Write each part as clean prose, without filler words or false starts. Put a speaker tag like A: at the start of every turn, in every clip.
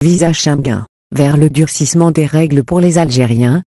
A: Visa Schengen, vers le durcissement des règles pour les Algériens.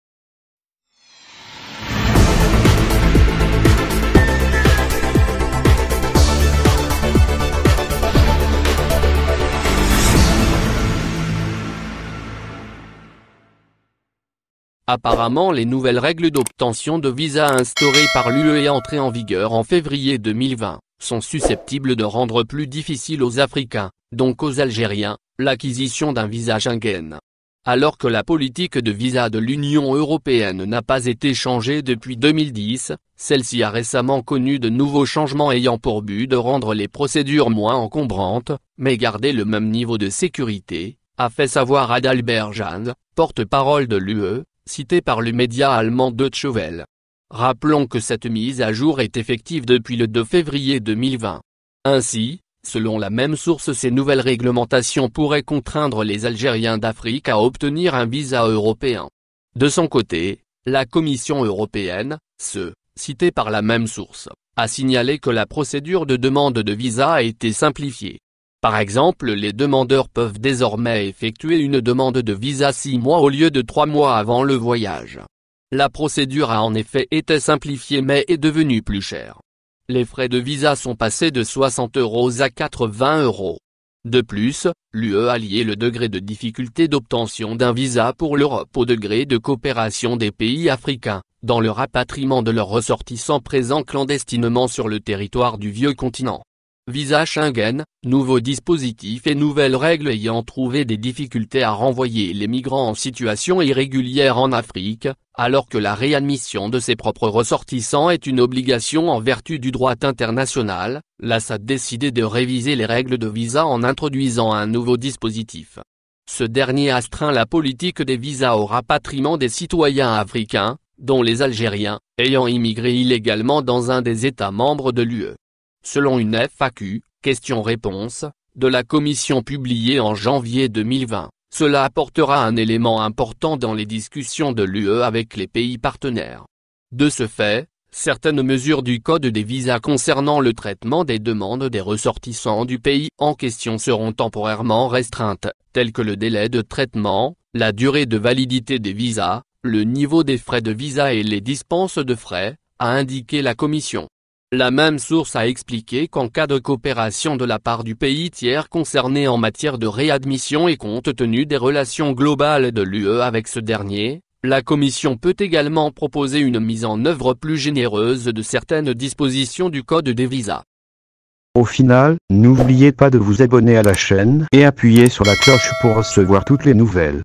B: Apparemment, les nouvelles règles d'obtention de visa instaurées par l'UE et entrées en vigueur en février 2020, sont susceptibles de rendre plus difficile aux Africains, donc aux Algériens, l'acquisition d'un visa Schengen. Alors que la politique de visa de l'Union européenne n'a pas été changée depuis 2010, celle-ci a récemment connu de nouveaux changements ayant pour but de rendre les procédures moins encombrantes, mais garder le même niveau de sécurité, a fait savoir Adalbert Jahn, porte-parole de l'UE, cité par le média allemand Deutsche Welle. Rappelons que cette mise à jour est effective depuis le 2 février 2020. Ainsi, selon la même source, ces nouvelles réglementations pourraient contraindre les Algériens d'Afrique à obtenir un visa européen. De son côté, la Commission européenne, citée par la même source, a signalé que la procédure de demande de visa a été simplifiée. Par exemple, les demandeurs peuvent désormais effectuer une demande de visa 6 mois au lieu de 3 mois avant le voyage. La procédure a en effet été simplifiée mais est devenue plus chère. Les frais de visa sont passés de 60 € à 80 €. De plus, l'UE a lié le degré de difficulté d'obtention d'un visa pour l'Europe au degré de coopération des pays africains, dans le rapatriement de leurs ressortissants présents clandestinement sur le territoire du vieux continent. Visa Schengen, nouveau dispositif et nouvelles règles ayant trouvé des difficultés à renvoyer les migrants en situation irrégulière en Afrique, alors que la réadmission de ses propres ressortissants est une obligation en vertu du droit international, l'AS a décidé de réviser les règles de visa en introduisant un nouveau dispositif. Ce dernier astreint la politique des visas au rapatriement des citoyens africains, dont les Algériens, ayant immigré illégalement dans un des États membres de l'UE. Selon une FAQ, question-réponse, de la Commission publiée en janvier 2020, cela apportera un élément important dans les discussions de l'UE avec les pays partenaires. De ce fait, certaines mesures du Code des visas concernant le traitement des demandes des ressortissants du pays en question seront temporairement restreintes, telles que le délai de traitement, la durée de validité des visas, le niveau des frais de visa et les dispenses de frais, a indiqué la Commission. La même source a expliqué qu'en cas de coopération de la part du pays tiers concerné en matière de réadmission et compte tenu des relations globales de l'UE avec ce dernier, la Commission peut également proposer une mise en œuvre plus généreuse de certaines dispositions du Code des visas.
C: Au final, n'oubliez pas de vous abonner à la chaîne et appuyer sur la cloche pour recevoir toutes les nouvelles.